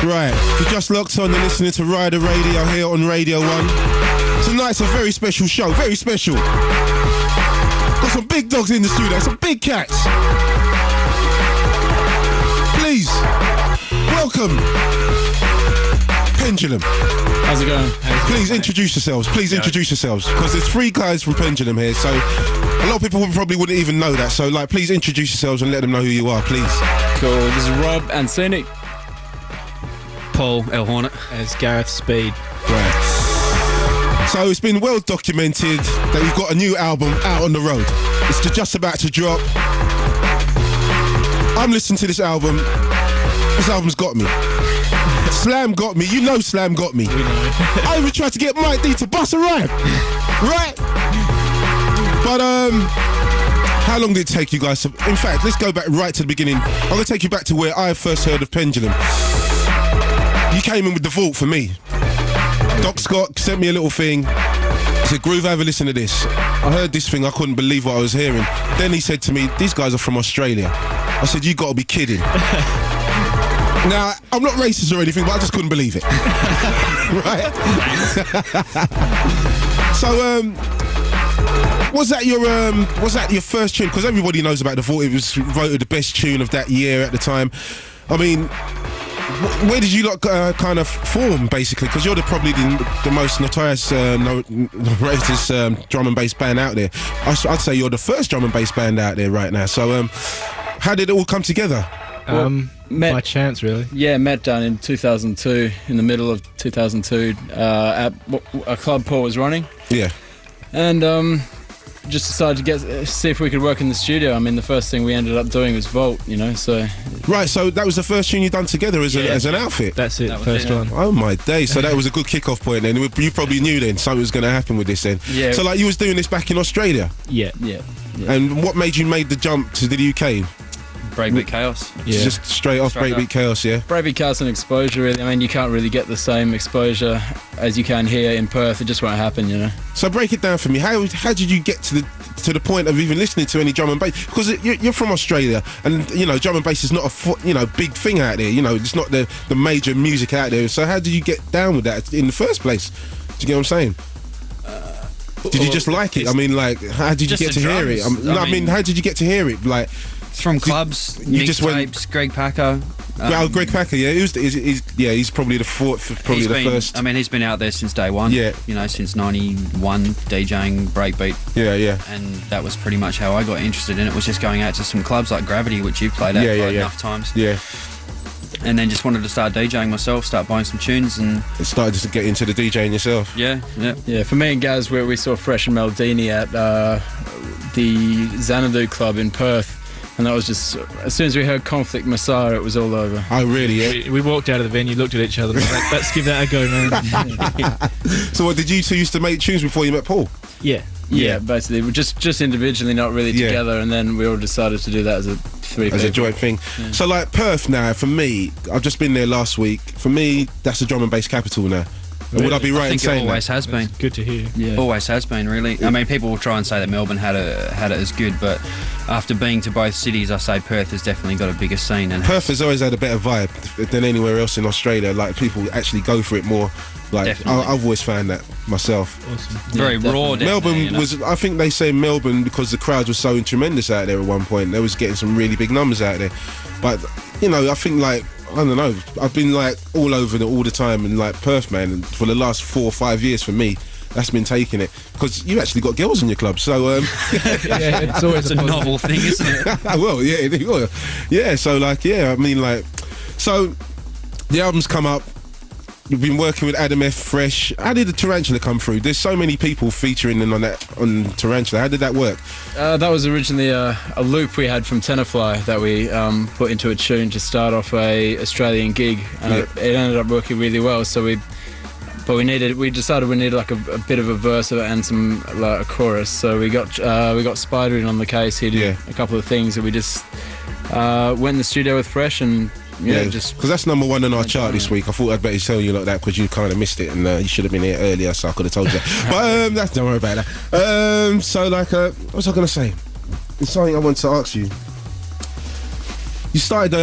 Right, if you just locked on, you're listening to Rider Radio here on Radio 1. Tonight's a very special show, very special. Got some big dogs in the studio, some big cats. Please, welcome Pendulum. How's it going? Please introduce yourselves, because there's 3 guys from Pendulum here, so a lot of people probably wouldn't even know that, so like, please introduce yourselves and let them know who you are, please. Cool, this is Rob and Scenic. Paul El Hornet. As Gareth Speed. Right. So it's been well documented that you've got a new album out on the road. It's just about to drop. I'm listening to this album. This album's got me. Slam got me. You know Slam got me. I even tried to get Mike D to bust a rhyme. Right? But how long did it take you guys to... In fact, let's go back right to the beginning. I'm going to take you back to where I first heard of Pendulum. You came in with the vault for me. Doc Scott sent me a little thing. He said, Groove, have a listen to this. I heard this thing, I couldn't believe what I was hearing. Then he said to me, these guys are from Australia. I said, you got to be kidding. Now, I'm not racist or anything, but I just couldn't believe it. Right? So, was that your first tune? Because everybody knows about the vault. It was voted the best tune of that year at the time. I mean, where did you lot kind of form, basically? Because you're probably the most notorious drum and bass band out there. I'd say you're the first drum and bass band out there right now. So, how did it all come together? By chance, really. Yeah, met down in 2002, in the middle of 2002, at a club Paul was running. Yeah. And just decided to see if we could work in the studio. I mean, the first thing we ended up doing was Vault, you know, so... Right, so that was the first tune you done together as an outfit? That's it, first one. Oh my days, so that was a good kick-off point then. You probably knew then something was going to happen with this then. Yeah. So like you was doing this back in Australia? Yeah. And what made you make the jump to the UK? Breakbeat Kaos. Yeah. Just straight off Breakbeat Kaos, yeah? Breakbeat Kaos and exposure, really. I mean, you can't really get the same exposure as you can here in Perth. It just won't happen, you know. So break it down for me. How did you get to the point of even listening to any drum and bass? Because you're from Australia, and you know, drum and bass is not a big thing out there. You know, it's not the major music out there. So how did you get down with that in the first place? Do you get what I'm saying? Did you just like it? I mean, like, how did you get to hear it? I mean, how did you get to hear it? Like, from clubs, mixtapes, Greg Packer. Greg Packer, yeah, he's probably the first. I mean, he's been out there since day one. Yeah, you know, since '91, DJing breakbeat. Yeah. And that was pretty much how I got interested in it. Was just going out to some clubs like Gravity, which you've played at enough times. Yeah. And then just wanted to start DJing myself, start buying some tunes, and it started to get into the DJing yourself. Yeah. For me and Gaz, we saw Fresh and Meldini at the Xanadu Club in Perth. And that was just, as soon as we heard Conflict Messiah, it was all over. Oh, really, yeah? We walked out of the venue, looked at each other, and like, let's give that a go, man. So what, did you two used to make tunes before you met Paul? Yeah, basically. We're just individually, not really together, and then we all decided to do that as a joint thing. Yeah. So like Perth now, for me, I've just been there last week. For me, that's the drum and bass capital now. Really? Would I be right in saying that? It always has been. Good to hear. Yeah. Always has been, really. I mean, people will try and say that Melbourne had it as good, but after being to both cities, I say Perth has definitely got a bigger scene. And Perth has always had a better vibe than anywhere else in Australia. Like, people actually go for it more. Like, I've always found that myself. Awesome. Very raw. Melbourne was, I think they say Melbourne because the crowd was so tremendous out there at one point. They was getting some really big numbers out there. But, you know, I think like, I don't know, I've been like all over all the time in like Perth, man, and for the last 4 or 5 years for me, that's been taking it, because you actually got girls in your club, so it's always a novel thing, isn't it? Well, yeah, so like, I mean, like, so the album's come up. You've been working with Adam F. Fresh. How did the Tarantula come through? There's so many people featuring on Tarantula. How did that work? That was originally a loop we had from Tenorfly that we put into a tune to start off a Australian gig, and it ended up working really well. So we decided we needed like a bit of a verse and some like a chorus. So we got Spyda in on the case. He did a couple of things, and we just went in the studio with Fresh and. Just because that's number 1 on our chart this week. I thought I'd better tell you like that because you kind of missed it, and you should have been here earlier, so I could have told you. But don't worry about that. So like, what was I going to say? It's something I wanted to ask you. You started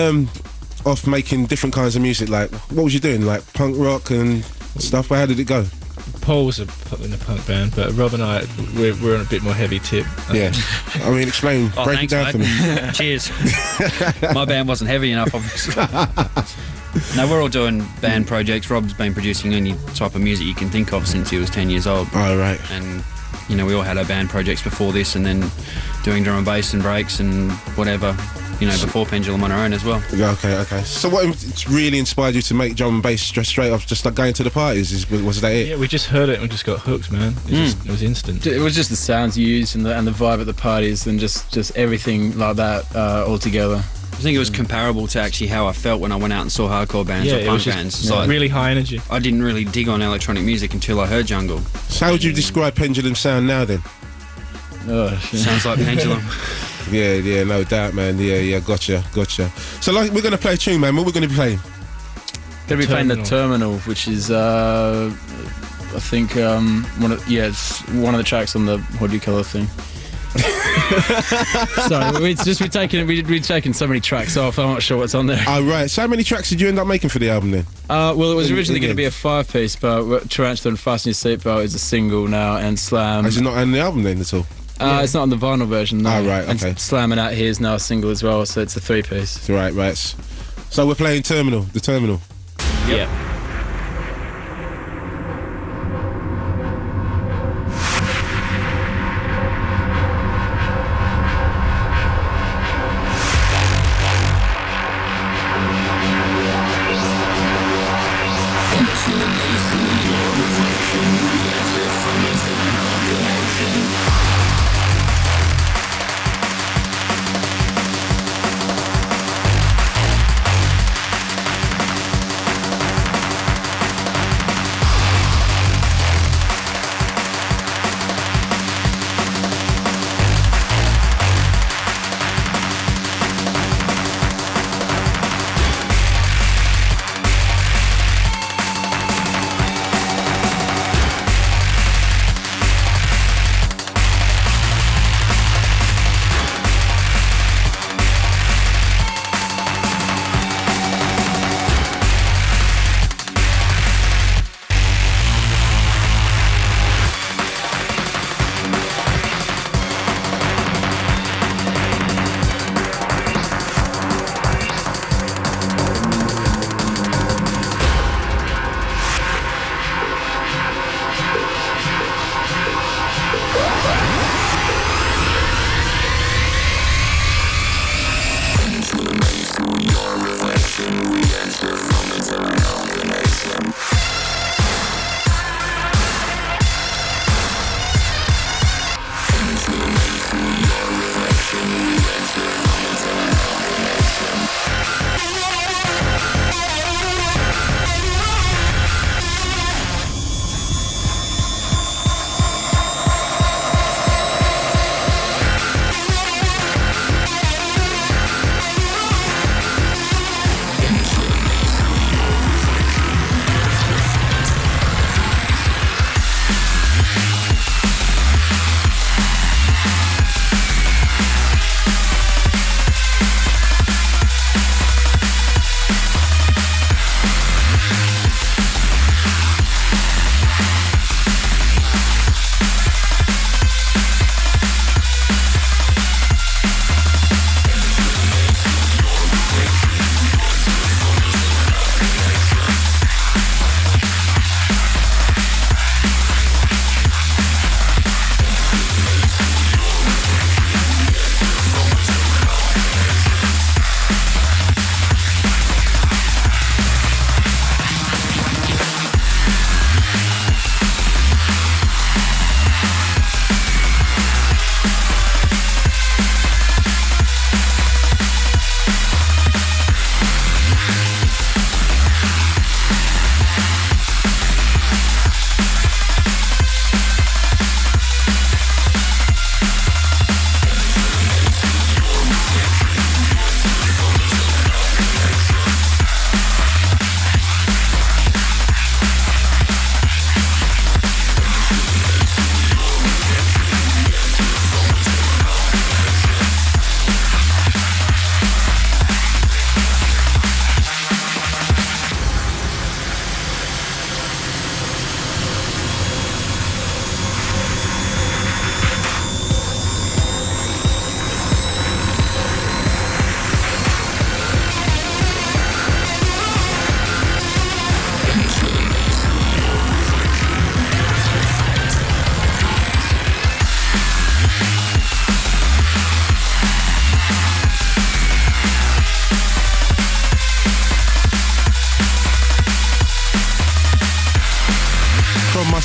off making different kinds of music? Like, what was you doing? Like punk rock and stuff? How did it go? Paul was in a punk band, but Rob and I, we're on a bit more heavy tip. Yeah. I mean, explain, break it down for me. Cheers. My band wasn't heavy enough, obviously. No, we're all doing band projects. Rob's been producing any type of music you can think of since he was 10 years old. Oh, right. And, you know, we all had our band projects before this, and then doing drum and bass and breaks and whatever, you know, before Pendulum on our own as well. Okay. So what really inspired you to make drum and bass straight off, just like going to the parties? Was that it? Yeah, we just heard it and we just got hooked, man. It was instant. It was just the sounds used and the vibe at the parties and just everything like that all together. I think it was comparable to actually how I felt when I went out and saw hardcore bands or punk bands. It's like really high energy. I didn't really dig on electronic music until I heard Jungle. So how would you describe Pendulum sound now then? Oh, shit. Sounds like Pendulum. Yeah, no doubt, man. Yeah, gotcha. So like, we're going to play a tune, man. What we're going to be playing? Going to be playing the Terminal, which is, I think, it's one of the tracks on the What Do You Colour thing. Sorry, we've taken so many tracks off. I'm not sure what's on there. Oh, right. So how many tracks did you end up making for the album then? Well, it was originally going to be a 5-piece, but Tarantula and Fasten Your Seatbelt is a single now, and Slam. Is it not on the album then at all? It's not on the vinyl version, no. Oh, right, okay. And Slamming Out Here is now a single as well, so it's a 3-piece. Right. So we're playing The Terminal. Yep. Yeah.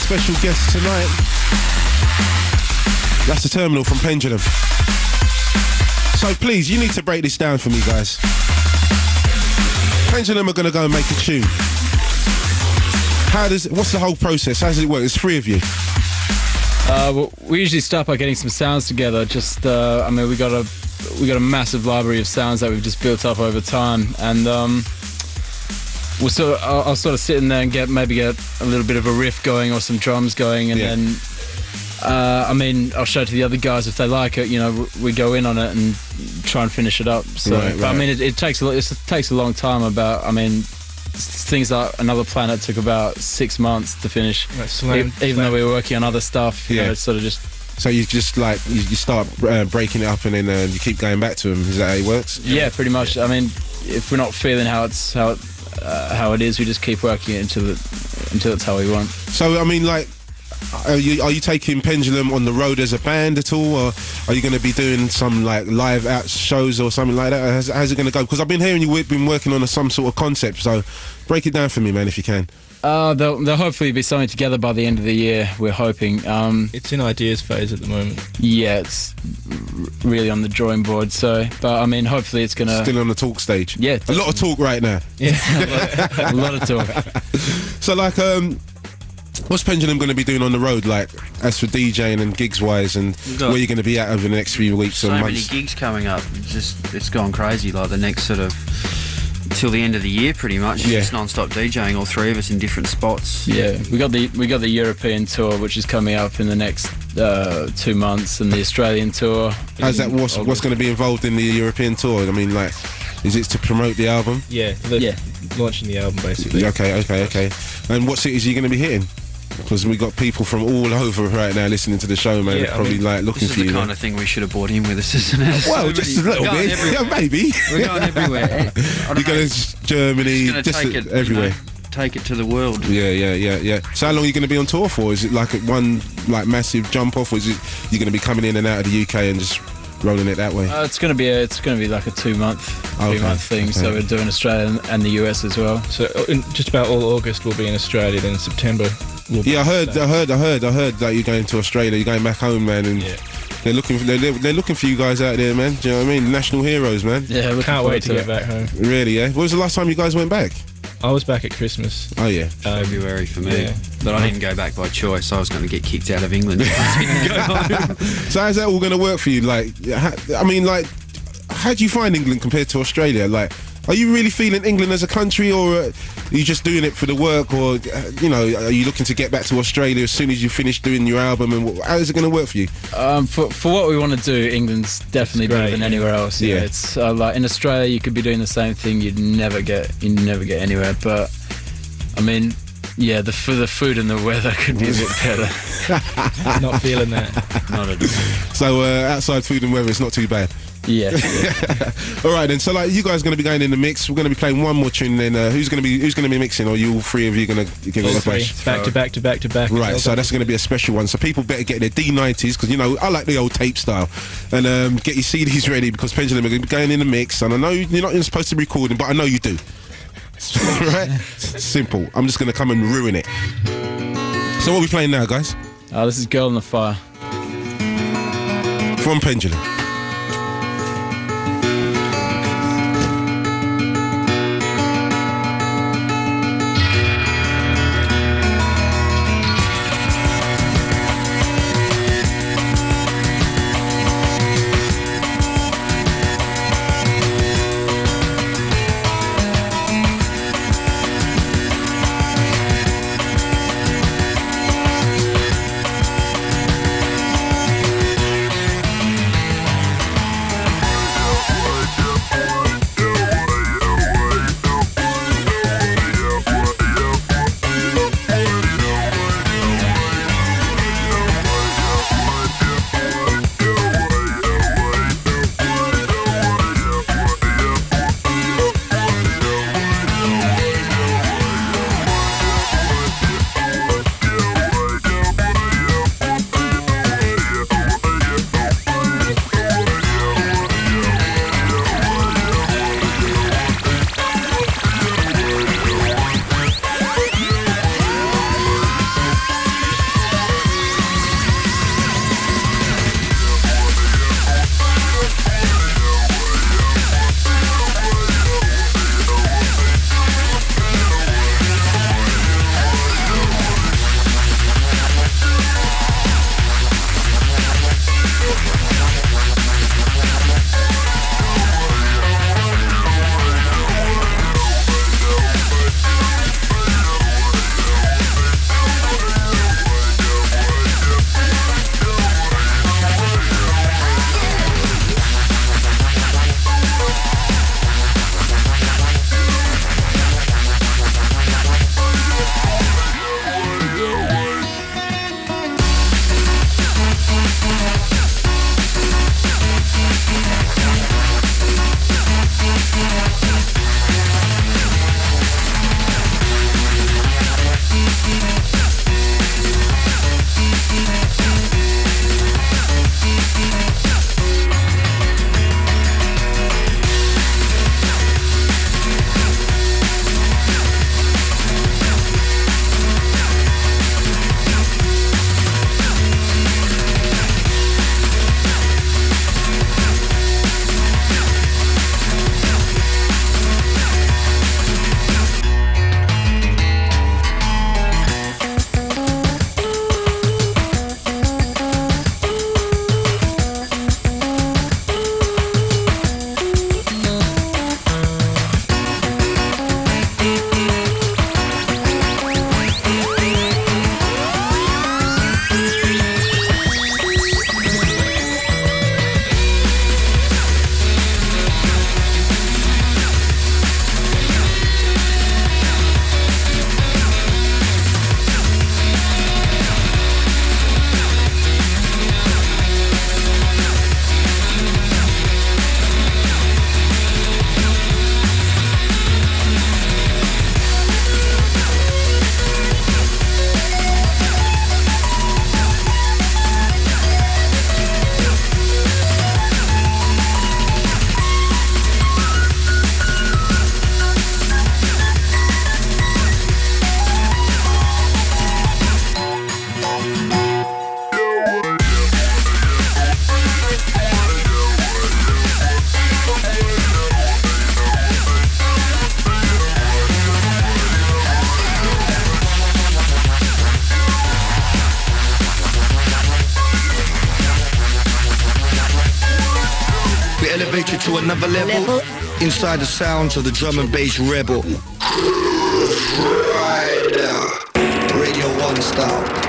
special guest tonight. That's the Terminal from Pendulum. So please, you need to break this down for me, guys. Pendulum are going to go and make a tune. What's the whole process? How does it work? There's 3 of you. Well, we usually start by getting some sounds together. I mean, we got a massive library of sounds that we've just built up over time, and I'll sort of sit in there and get a little bit of a riff going or some drums going, and then I mean, I'll show it to the other guys if they like it. You know, we go in on it and try and finish it up. So, but I mean, it takes a long time. I mean, things like Another Planet took about 6 months to finish, even though we were working on other stuff. You know, it's sort of just. So you just like you start breaking it up and then you keep going back to them. Is that how it works? Yeah, pretty much. I mean, if we're not feeling how it is, we just keep working it until it's how we want. So I mean, like, are you taking Pendulum on the road as a band at all, or are you going to be doing some like live out shows or something like that? How's it going to go? Because I've been hearing you've been working on some sort of concept. So break it down for me, man, if you can. There'll hopefully be something together by the end of the year, we're hoping. It's in ideas phase at the moment. Yeah, it's really on the drawing board, so, but I mean, hopefully it's going to... Still on the talk stage? Yeah. A lot of talk right now. Yeah, a lot of talk. So, like, what's Pendulum going to be doing on the road, like, as for DJing and gigs-wise, and where you're going to be at over the next few weeks or months? So many gigs coming up, it's gone crazy, like the next sort of... till the end of the year, pretty much. Just non-stop DJing, all 3 of us in different spots. Yeah, we got the European tour, which is coming up in the next 2 months, and the Australian tour. How's that? What's going to be involved in the European tour? I mean, like, is it to promote the album? Yeah, launching the album basically. Okay. And what cities are you going to be hitting? Because we got people from all over right now listening to the show, man. Yeah, probably like looking for you. This is the kind of thing we should have brought in with us, isn't it? Well, just a little bit. Yeah, maybe. We're going everywhere. You're going to Germany, just everywhere. Take it to the world. Yeah. So how long are you going to be on tour for? Is it like one like massive jump off, or is it you're going to be coming in and out of the UK and just rolling it that way? It's going to be like a 2 month thing. Okay. So we're doing Australia and the US as well. So in just about all August we'll be in Australia. Then in September. I heard that you're going to Australia. You're going back home, man, and they're looking for you guys out there, man. Do you know what I mean? National heroes, man. Yeah, can't wait to get back home. Really? Yeah. When was the last time you guys went back? I was back at Christmas. Oh yeah, February for me. But I didn't go back by choice. I was going to get kicked out of England. If I didn't go home. So how's that all going to work for you? Like, I mean, like, how do you find England compared to Australia? Like, are you really feeling England as a country, or are you just doing it for the work, or you know, are you looking to get back to Australia as soon as you finish doing your album? And how is it going to work for you? For what we want to do, England's definitely better than anywhere else. Yeah, it's like in Australia, you could be doing the same thing, you'd never get anywhere. But I mean, yeah, the food and the weather could be a bit better. Not feeling that. Not at all. So outside food and weather, it's not too bad. Yeah. All right then. So like, you guys are going to be going in the mix. We're going to be playing one more tune. Then who's going to be mixing? Or are you all 3 of you going to give it a bash? Back to back. Right. So that's going to be a special one. So people better get their D90s, because you know I like the old tape style, and get your CDs ready, because Pendulum are going to be going in the mix. And I know you're not supposed to be recording, but I know you do. Right? Simple. I'm just going to come and ruin it. So what are we playing now, guys? This is Girl on the Fire from Pendulum. another level. Inside the sounds of the drum and bass rebel. Grooverider. Radio 1 style.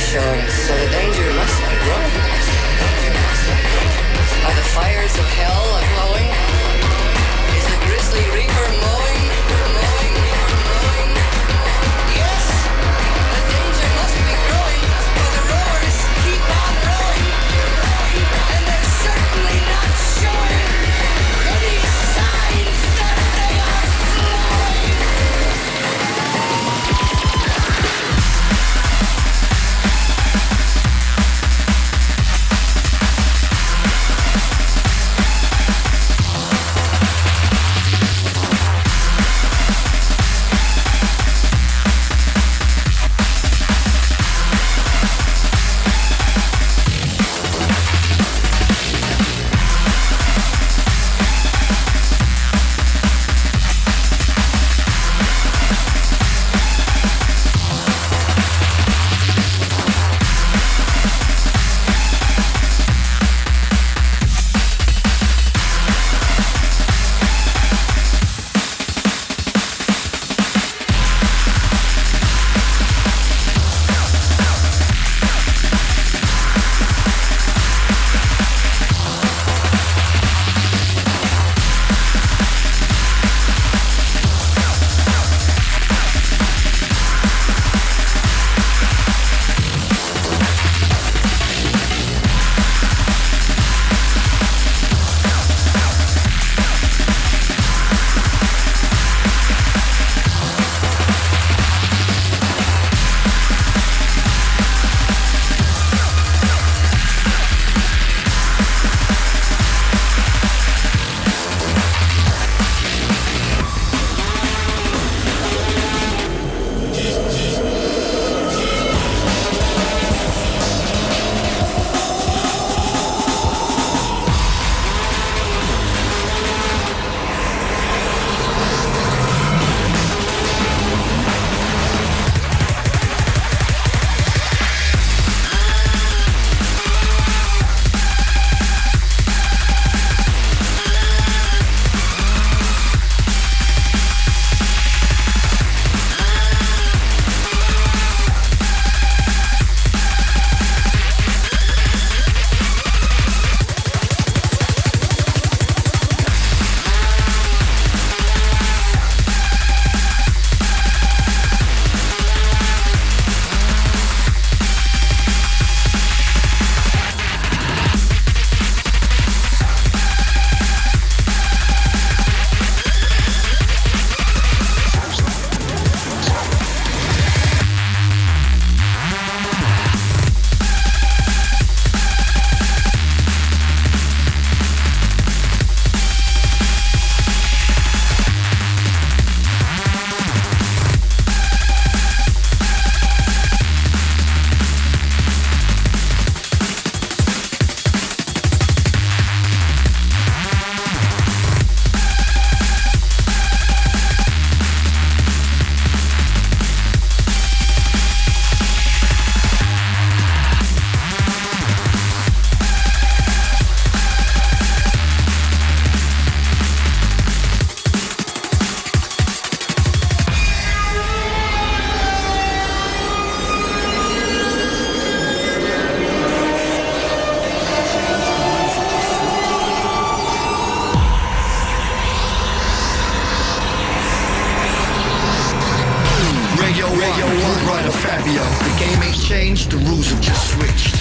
showing, so the danger must be growing. Are the fires of hell a-glowing? Is the grisly reaper mowing? Yes, the danger must be growing, for the rowers keep on rowing, and they're certainly not showing any signs that they are flowing. Grooverider Fabio. The game ain't changed, the rules have just switched.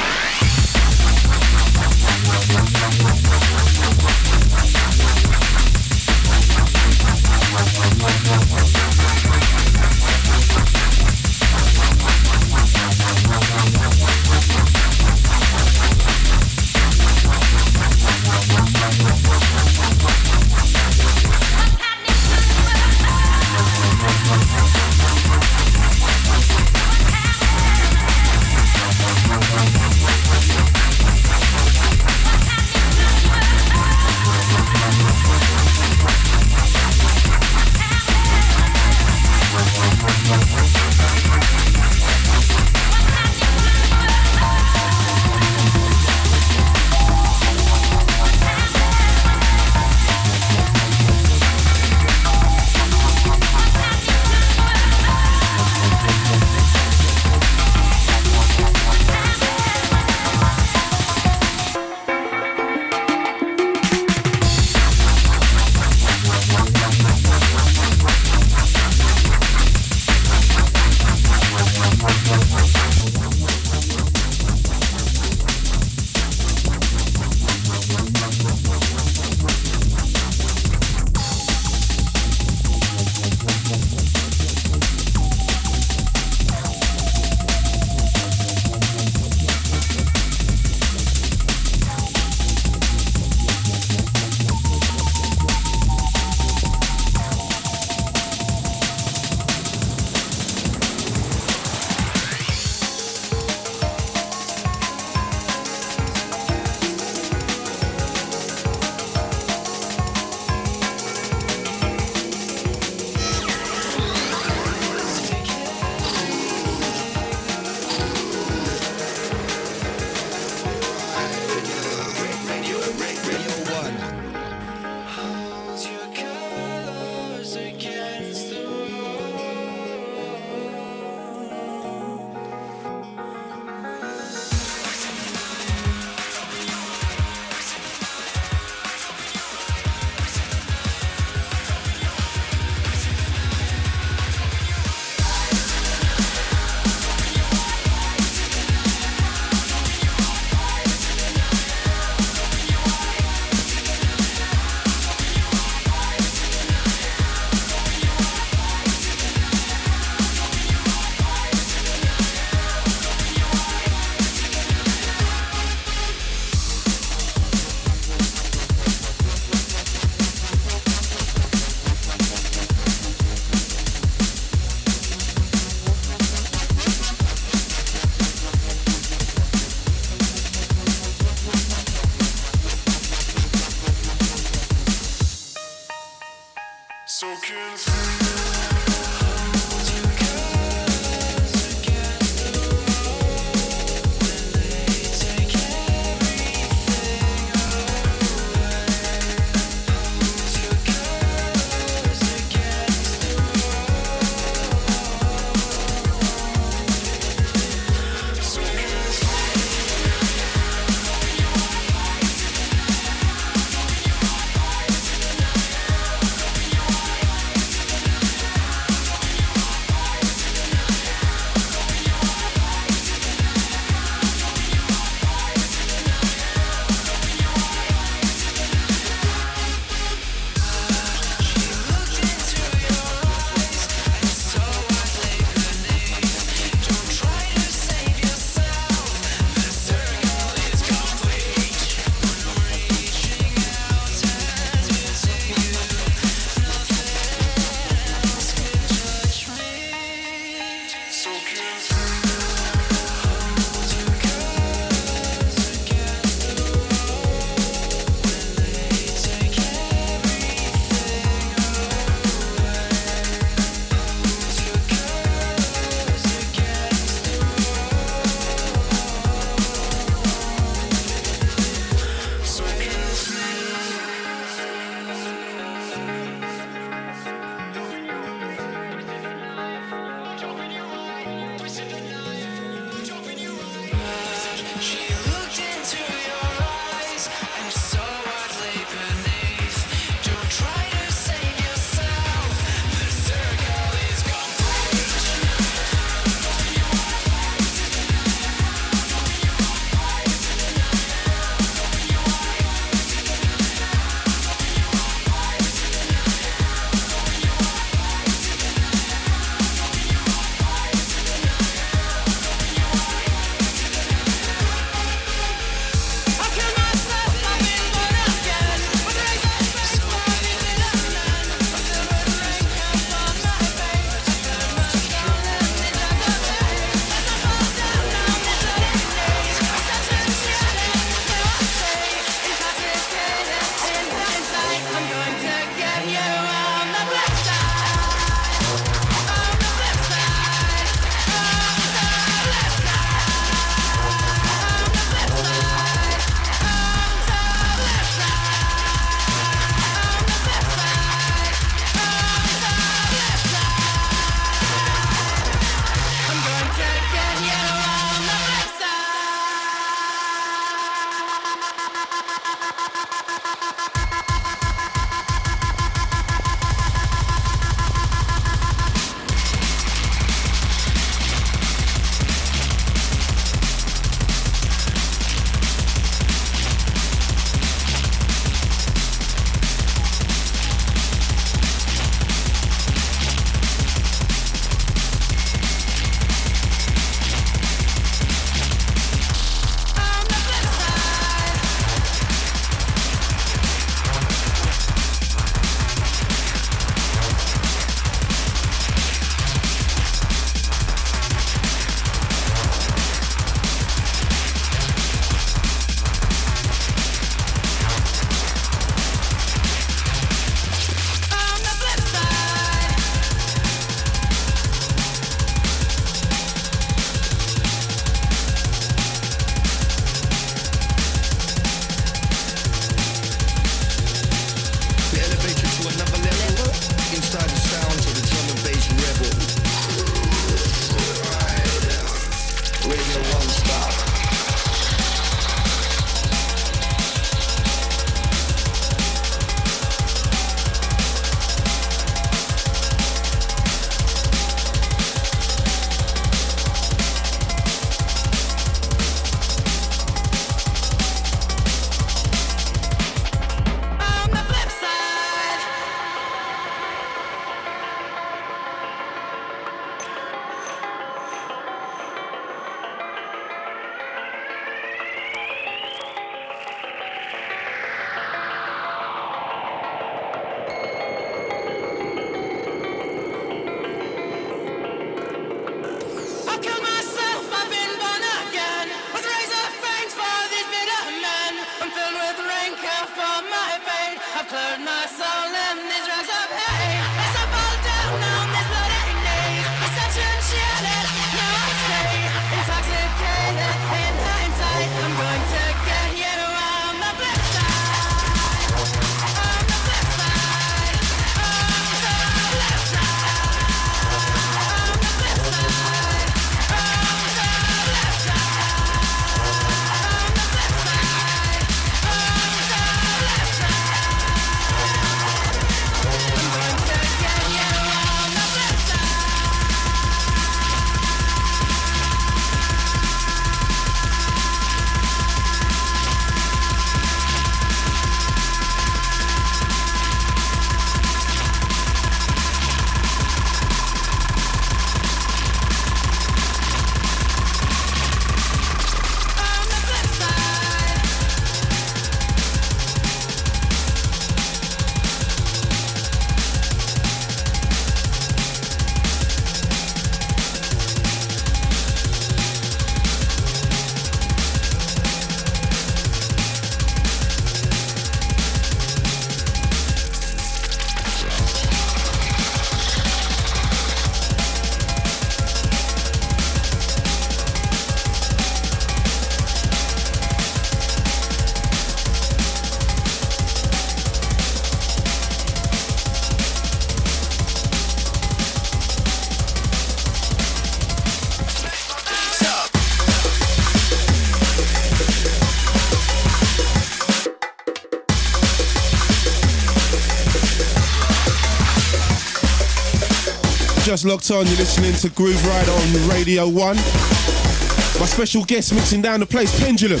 just locked on, you're listening to Grooverider on Radio 1. My special guest mixing down the place, Pendulum.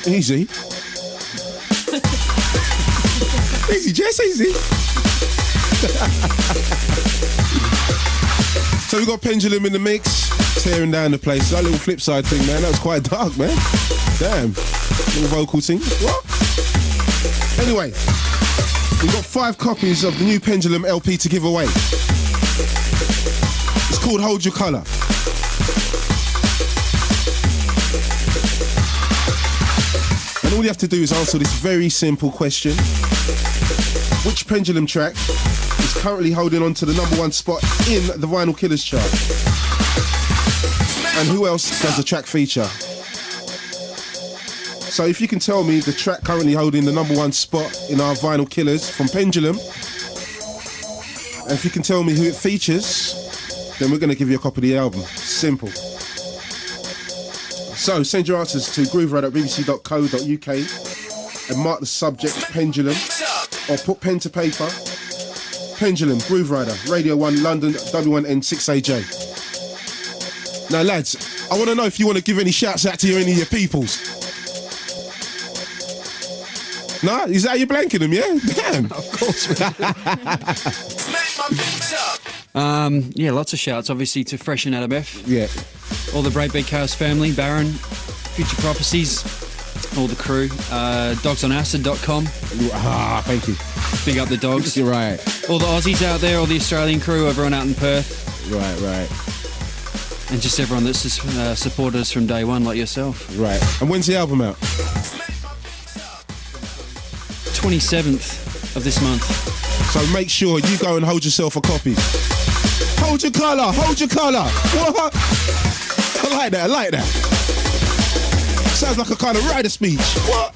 Easy. Easy, Jess, easy. So we got Pendulum in the mix, tearing down the place. That little flip side thing, man, that was quite dark, man. Damn. Little vocal thing. What? Anyway, we've got 5 copies of the new Pendulum LP to give away. It's called Hold Your Colour. And all you have to do is answer this very simple question. Which Pendulum track is currently holding on to the #1 spot in the Vinyl Killers chart? And who else does the track feature? So if you can tell me the track currently holding the #1 spot in our Vinyl Killers from Pendulum, and if you can tell me who it features, then we're going to give you a copy of the album. Simple. So send your answers to grooverider@bbc.co.uk and mark the subject Pendulum, or put pen to paper. Pendulum, Grooverider, Radio 1, London, W1N6AJ. Now lads, I want to know if you want to give any shouts out to any of your peoples. Nah, is that how you're blanking them, yeah? Damn. Of course. Yeah, lots of shouts, obviously, to Fresh and Adabeth. Yeah. All the Breakbeat Kaos family, Baron, Future Prophecies, all the crew. Dogsonacid.com. Thank you. Big up the dogs. You're right. All the Aussies out there, all the Australian crew, everyone out in Perth. Right. And just everyone that's supported us from day one, like yourself. Right. And when's the album out? 27th of this month. So make sure you go and hold yourself a copy. Hold your colour, hold your colour. What? I like that. Sounds like a kind of rider speech. What?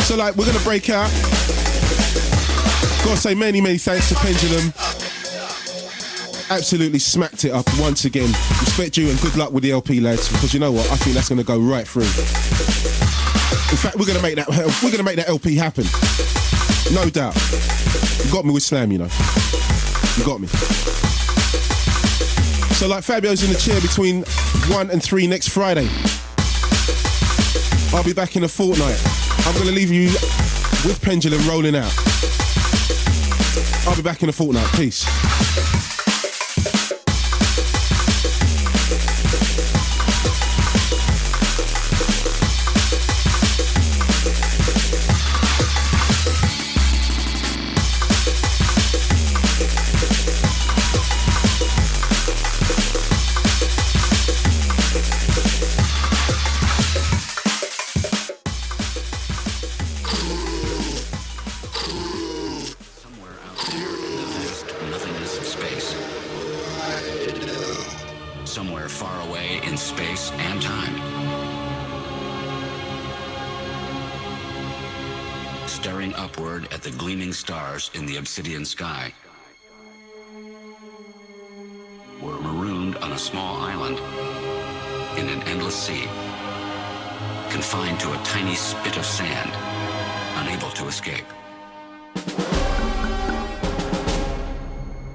So like, we're gonna break out. Gotta say many thanks to Pendulum. Absolutely smacked it up once again. Respect you and good luck with the LP, lads, because you know what? I think that's gonna go right through. In fact, we're gonna make that LP happen. No doubt. You got me with Slam, you know. You got me. So like Fabio's in the chair between 1 and 3 next Friday. I'll be back in a fortnight. I'm gonna leave you with Pendulum rolling out. I'll be back in a fortnight. Peace. Stars in the obsidian sky. We're marooned on a small island in an endless sea, confined to a tiny spit of sand, unable to escape.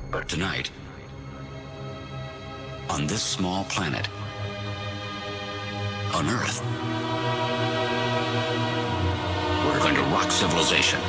But tonight, on this small planet, on Earth, we're going to rock civilization.